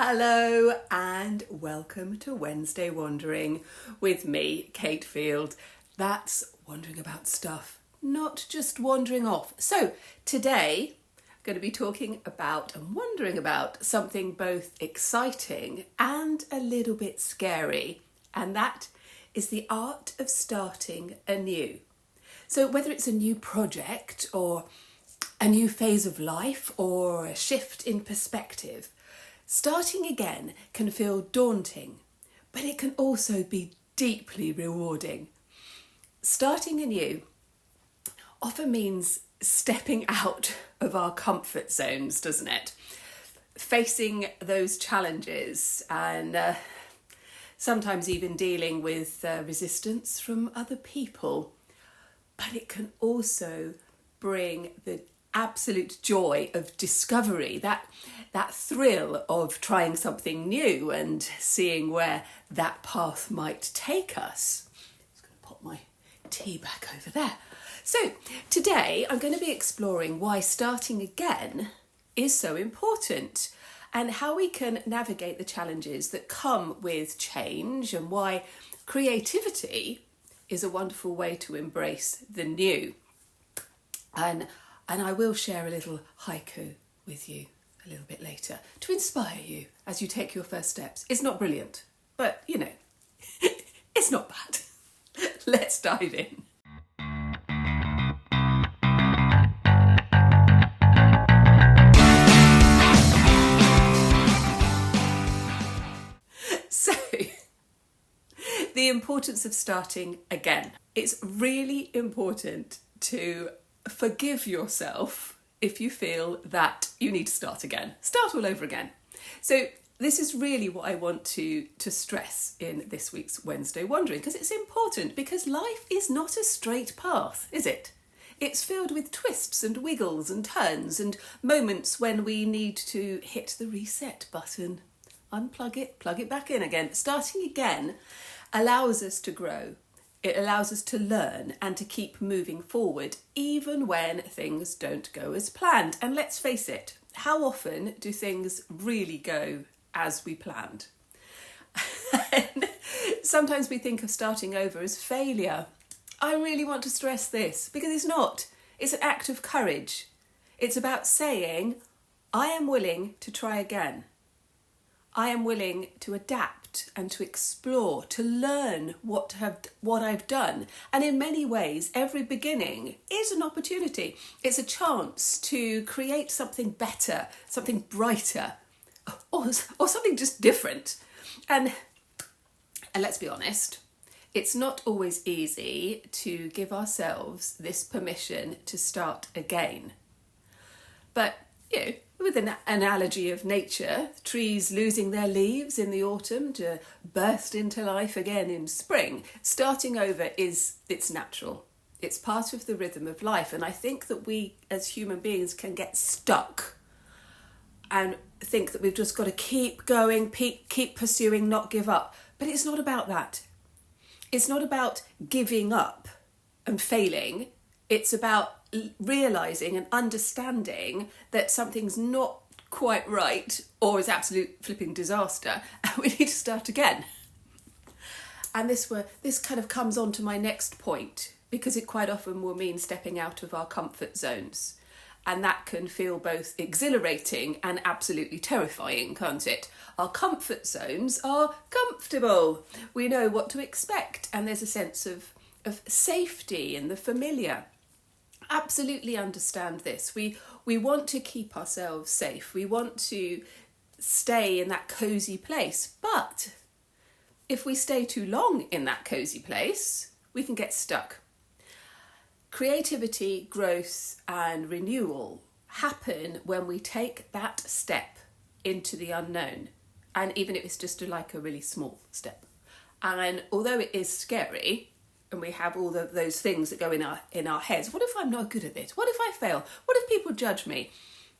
Hello and welcome to Wednesday Wandering with me, Kate Field. That's wandering about stuff, not just wandering off. So today I'm going to be talking about and wondering about something both exciting and a little bit scary, and that is the art of starting anew. So whether it's a new project or a new phase of life or a shift in perspective, starting again can feel daunting, but it can also be deeply rewarding. Starting anew often means stepping out of our comfort zones, doesn't it? Facing those challenges and sometimes even dealing with resistance from other people. But it can also bring the absolute joy of discovery, that thrill of trying something new and seeing where that path might take us. I'm just going to pop my tea back over there. So today I'm going to be exploring why starting again is so important and how we can navigate the challenges that come with change, and why creativity is a wonderful way to embrace the new. And I will share a little haiku with you a little bit later to inspire you as you take your first steps. It's not brilliant, but you know, it's not bad. Let's dive in. So, the importance of starting again. It's really important to forgive yourself if you feel that you need to start again. Start all over again. So this is really what I want to stress in this week's Wednesday Wandering, because it's important, because life is not a straight path, is it? It's filled with twists and wiggles and turns and moments when we need to hit the reset button, unplug it, plug it back in again. Starting again allows us to grow. It allows us to learn and to keep moving forward, even when things don't go as planned. And let's face it, how often do things really go as we planned? Sometimes we think of starting over as failure. I really want to stress this, because it's not. It's an act of courage. It's about saying, I am willing to try again. I am willing to adapt and to explore, to learn what I've done. And in many ways, every beginning is an opportunity. It's a chance to create something better, something brighter, or something just different. And let's be honest, it's not always easy to give ourselves this permission to start again. But, you know, with an analogy of nature, trees losing their leaves in the autumn to burst into life again in spring, starting over it's natural. It's part of the rhythm of life. And I think that we as human beings can get stuck and think that we've just got to keep going, keep pursuing, not give up. But it's not about that. It's not about giving up and failing. It's about realising and understanding that something's not quite right or is absolute flipping disaster, and we need to start again. And this kind of comes on to my next point, because it quite often will mean stepping out of our comfort zones. And that can feel both exhilarating and absolutely terrifying, can't it? Our comfort zones are comfortable. We know what to expect, and there's a sense of safety in the familiar. Absolutely understand this. We want to keep ourselves safe. We want to stay in that cosy place. But if we stay too long in that cosy place, we can get stuck. Creativity, growth, and renewal happen when we take that step into the unknown. And even if it's just like a really small step. And although it is scary, and we have all those things that go in our heads. What if I'm not good at this? What if I fail? What if people judge me?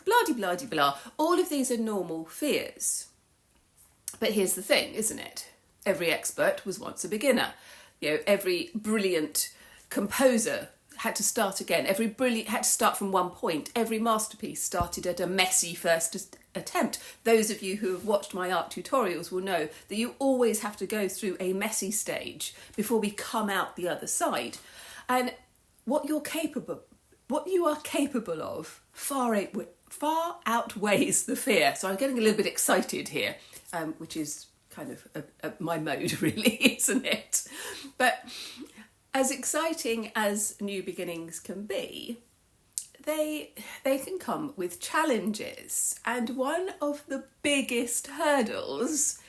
Blah-de-blah-de-blah. All of these are normal fears. But here's the thing, isn't it? Every expert was once a beginner. You know, every brilliant composer had to start again. Had to start from one point. Every masterpiece started at a messy first attempt. Those of you who have watched my art tutorials will know that you always have to go through a messy stage before we come out the other side. And what you are capable of far outweighs the fear. So I'm getting a little bit excited here, which is kind of my mode, really, isn't it? But as exciting as new beginnings can be, they can come with challenges. And one of the biggest hurdles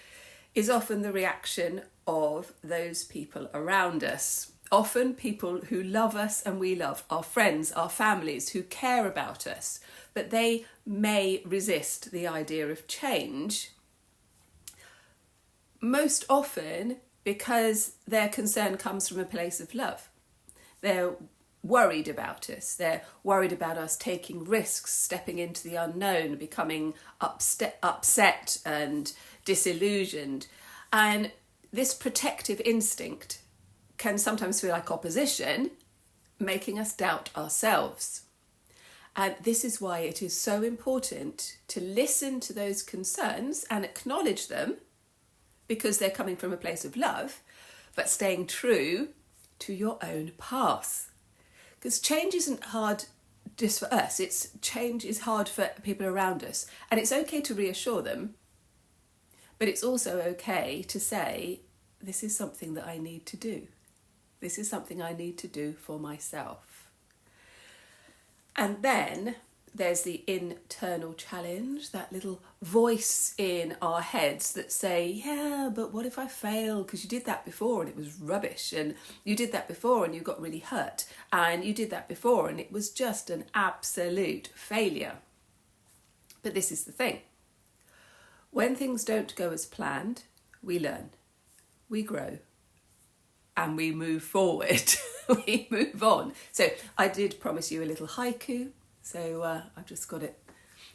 is often the reaction of those people around us. Often people who love us and we love, our friends, our families, who care about us, but they may resist the idea of change. Most often because their concern comes from a place of love. They're worried about us. They're worried about us taking risks, stepping into the unknown, becoming upset and disillusioned. And this protective instinct can sometimes feel like opposition, making us doubt ourselves. And this is why it is so important to listen to those concerns and acknowledge them, because they're coming from a place of love, but staying true to your own path. Because change isn't hard just for us, change is hard for people around us. And it's okay to reassure them, but it's also okay to say, this is something that I need to do. This is something I need to do for myself. And then there's the internal challenge, that little voice in our heads that say, yeah, but what if I fail? Because you did that before and it was rubbish. And you did that before and you got really hurt. And you did that before and it was just an absolute failure. But this is the thing. When things don't go as planned, we learn, we grow, and we move forward. We move on. So I did promise you a little haiku. So I've just got it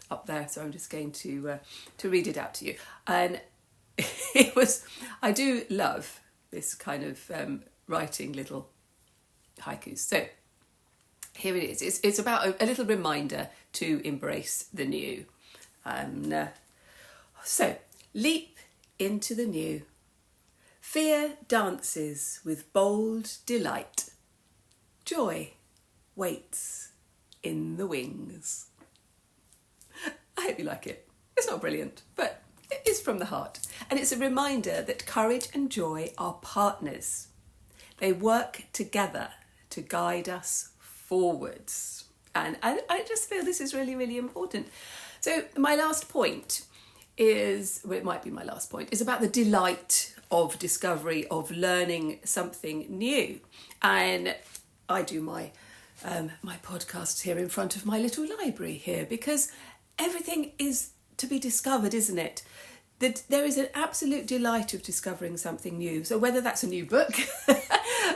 up there, so I'm just going to read it out to you. And I do love this kind of writing little haikus. So here it is. It's about a little reminder to embrace the new. So, leap into the new. Fear dances with bold delight. Joy waits in the wings. I hope you like it. It's not brilliant, but it is from the heart. And it's a reminder that courage and joy are partners. They work together to guide us forwards. And I just feel this is really, really important. So my last point is about the delight of discovery, of learning something new. And I do my podcasts here in front of my little library here, because everything is to be discovered, isn't it? That there is an absolute delight of discovering something new. So whether that's a new book,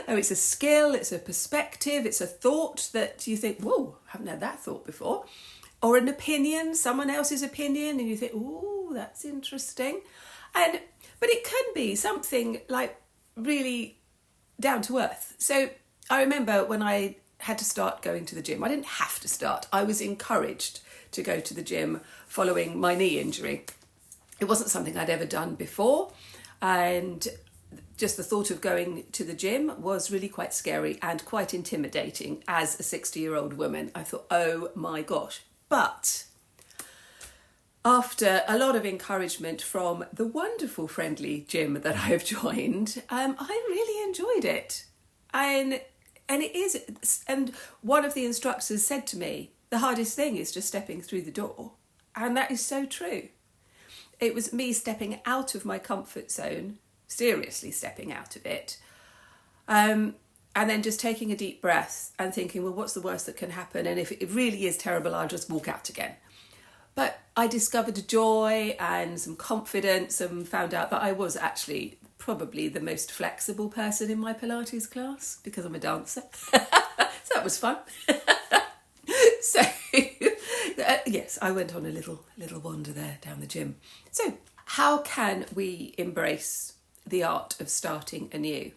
or it's a skill, it's a perspective, it's a thought that you think, whoa, I haven't had that thought before. Or an opinion, someone else's opinion, and you think, oh, that's interesting. But it can be something like really down to earth. So I remember when I had to start going to the gym. I didn't have to start. I was encouraged to go to the gym following my knee injury. It wasn't something I'd ever done before, and just the thought of going to the gym was really quite scary and quite intimidating as a 60-year-old woman. I thought, oh my gosh. But after a lot of encouragement from the wonderful friendly gym that I have joined, I really enjoyed it. And it is, and one of the instructors said to me, the hardest thing is just stepping through the door. And that is so true. It was me stepping out of my comfort zone, seriously stepping out of it, and then just taking a deep breath and thinking, well, what's the worst that can happen? And if it really is terrible, I'll just walk out again. But I discovered joy and some confidence and found out that I was actually probably the most flexible person in my Pilates class because I'm a dancer. So that was fun. So yes, I went on a little wander there down the gym. So how can we embrace the art of starting anew?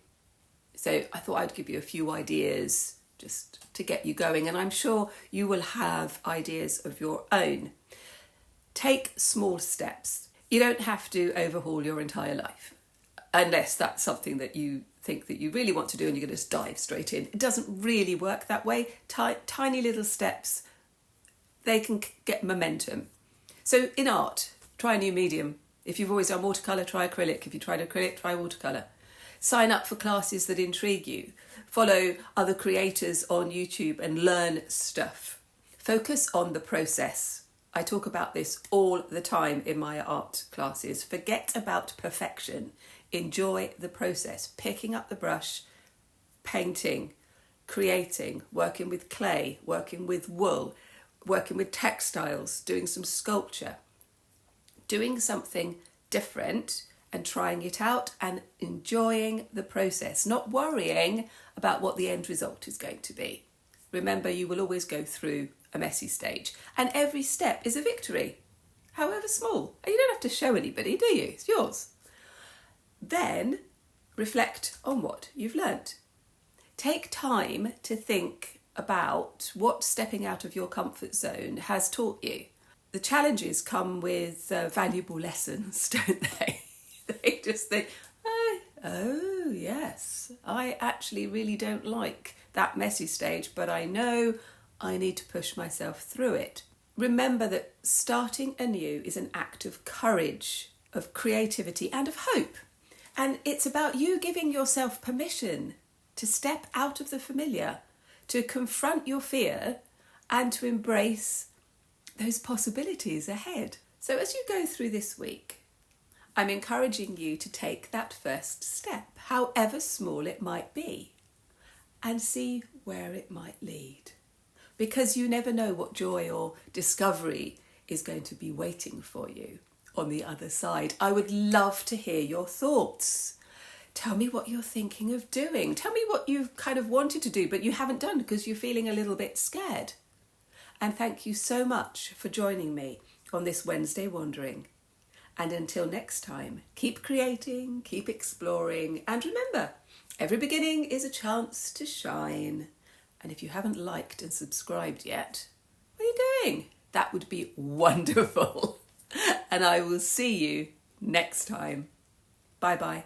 So I thought I'd give you a few ideas just to get you going, and I'm sure you will have ideas of your own. Take small steps. You don't have to overhaul your entire life, unless that's something that you think that you really want to do and you're going to just dive straight in. It doesn't really work that way. Tiny little steps, they can get momentum. So in art, try a new medium. If you've always done watercolour, try acrylic. If you tried acrylic, try watercolour. Sign up for classes that intrigue you. Follow other creators on YouTube and learn stuff. Focus on the process. I talk about this all the time in my art classes. Forget about perfection. Enjoy the process. Picking up the brush, painting, creating, working with clay, working with wool, working with textiles, doing some sculpture. Doing something different and trying it out and enjoying the process, not worrying about what the end result is going to be. Remember, you will always go through a messy stage, and every step is a victory, however small. And you don't have to show anybody, do you? It's yours. Then reflect on what you've learnt. Take time to think about what stepping out of your comfort zone has taught you. The challenges come with valuable lessons, don't they? They just think, oh yes, I actually really don't like that messy stage, but I know I need to push myself through it. Remember that starting anew is an act of courage, of creativity and of hope. And it's about you giving yourself permission to step out of the familiar, to confront your fear and to embrace those possibilities ahead. So as you go through this week, I'm encouraging you to take that first step, however small it might be, and see where it might lead. Because you never know what joy or discovery is going to be waiting for you on the other side. I would love to hear your thoughts. Tell me what you're thinking of doing. Tell me what you've kind of wanted to do, but you haven't done because you're feeling a little bit scared. And thank you so much for joining me on this Wednesday Wandering. And until next time, keep creating, keep exploring, and remember, every beginning is a chance to shine. And if you haven't liked and subscribed yet, what are you doing? That would be wonderful. And I will see you next time. Bye-bye.